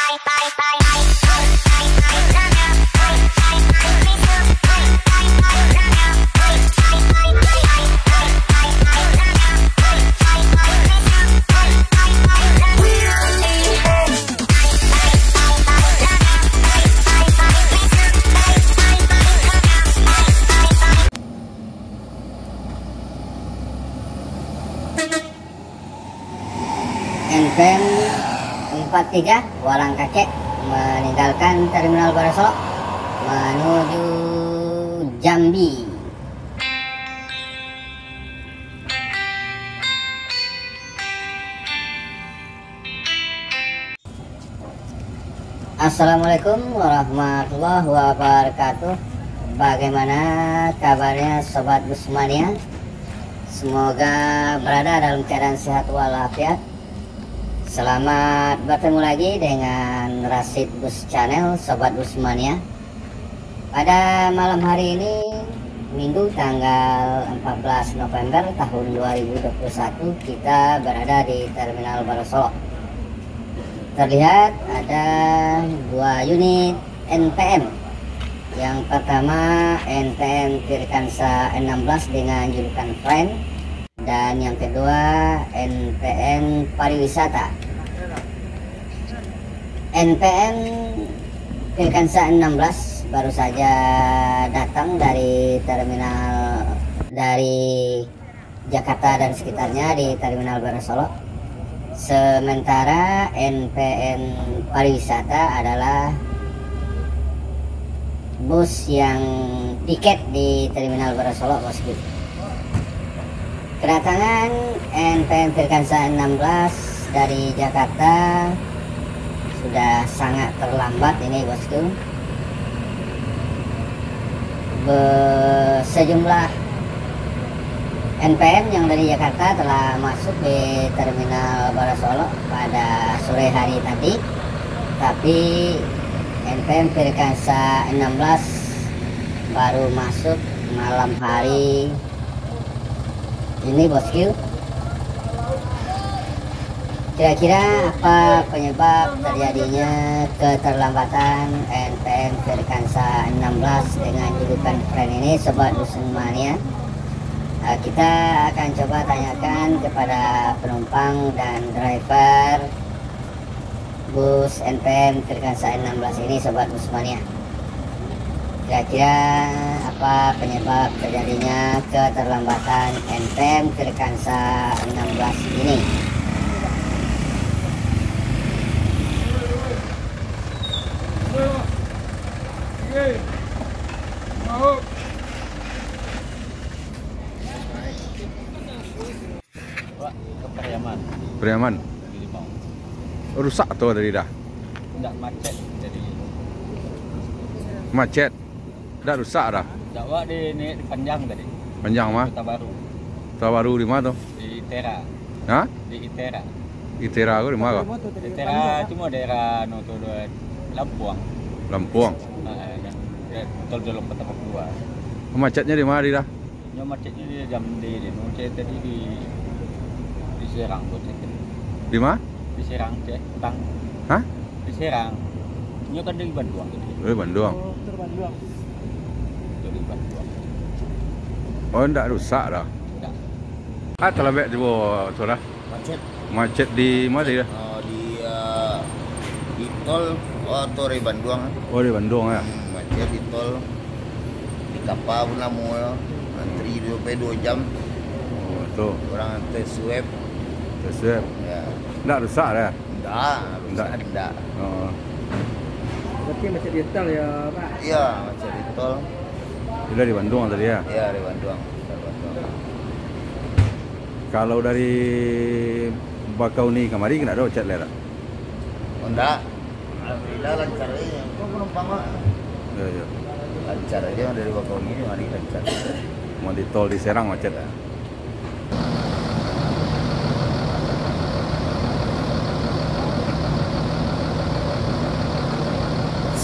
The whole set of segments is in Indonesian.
NPM 43 Walang Kakek meninggalkan Terminal Barasolo menuju Jambi. Assalamualaikum warahmatullahi wabarakatuh. Bagaimana kabarnya Sobat Busmania? Semoga berada dalam keadaan sehat walafiat. Selamat bertemu lagi dengan Rasid Bus Channel, Sobat Busmania. Pada malam hari ini, Minggu tanggal 14 November tahun 2021, kita berada di Terminal Barasolo. Terlihat ada dua unit NPM. Yang pertama NPM Firkansa 16 dengan julukan Friend, dan yang kedua NPM Pariwisata. NPM Firkansa 16 baru saja datang dari terminal dari Jakarta dan sekitarnya di Terminal Barasolo. Sementara NPM Pariwisata adalah bus yang tiket di Terminal Barasolo, bosku. Kedatangan NPM Firkansa 16 dari Jakarta sudah sangat terlambat ini, bosku. Sejumlah NPM yang dari Jakarta telah masuk di Terminal Barasolo pada sore hari tadi, tapi NPM Firkansa 16 baru masuk malam hari ini, bosku. Kira-kira apa penyebab terjadinya keterlambatan NPM Firkansa 16 dengan julukan Friend ini, Sobat Busmania? Kita akan coba tanyakan kepada penumpang dan driver bus NPM Firkansa 16 ini, Sobat Busmania. Kira-kira apa penyebab terjadinya keterlambatan NPM Firkansa 16 ini? Priaman. Rusak tuh dari dah. Enggak macet jadi. Macet. Dah rusak dah. Jawa di panjang tadi. Panjang mah? Kota Baru. Kota Baru di mana tuh? Di Itera. Hah? Di Itera. Itera aku di mana? Itera cuma daerah Noto Lampuang. Lampuang. Tol Jolong pertama kedua. Macetnya di mana dah? Nyo macetnya di Jambi di Noce tadi di Serang tuh. Di mana? Di Serang cek, utang. Hah? Di Serang. Nyo kan dari Bandung gitu. Dari Bandung. Oh, dari Bandung. Dari Bandung. Oh, enggak rusak dah. Enggak. Terlebih coba sudah. Macet. Macet di mana dia? Di tol Tore Bandung. Oh, di Bandung ya. Macet di tol. Di kapal pun lama, antri 2 jam. Oh, tuh. Orang antri swab. Terus Ya. enggak rusak dah. Enggak. Oh. Berarti macet di tol ya, Pak? Iya, macet di tol. Sudah di Bandung tadi ya. Iya, di Bandung. Kalau dari Bakauni kemari kena ada macet lera. Enggak. Alhamdulillah lancar aja. Kok penumpang mah? Iya. Lancar aja dari Bakauni ini mari lancar. Mau di tol di Serang macet ya.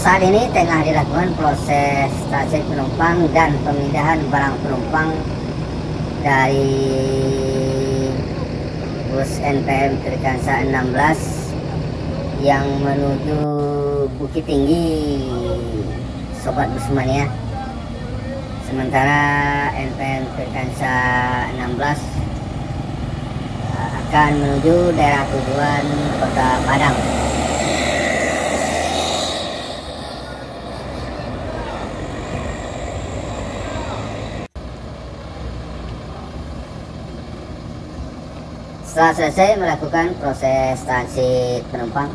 Saat ini tengah dilakukan proses transit penumpang dan pemindahan barang penumpang dari bus NPM Firkansa 16 yang menuju Bukit Tinggi, Sobat Busmania. Sementara NPM Firkansa 16 akan menuju daerah tujuan Kota Padang. Setelah selesai melakukan proses transit penumpang,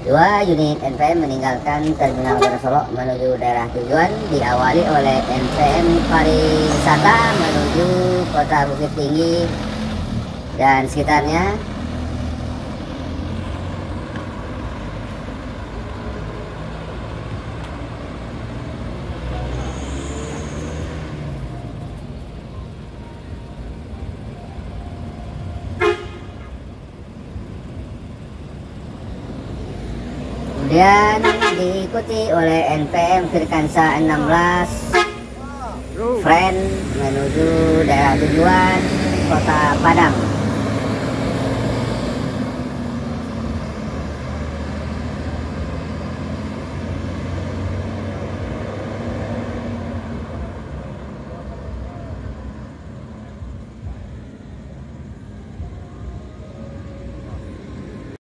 2 unit NPM meninggalkan Terminal Wonosobo menuju daerah tujuan, diawali oleh NPM Pariwisata menuju Kota Bukit Tinggi dan sekitarnya. Kemudian diikuti oleh NPM Firkansa 16 Friend menuju daerah tujuan Kota Padang.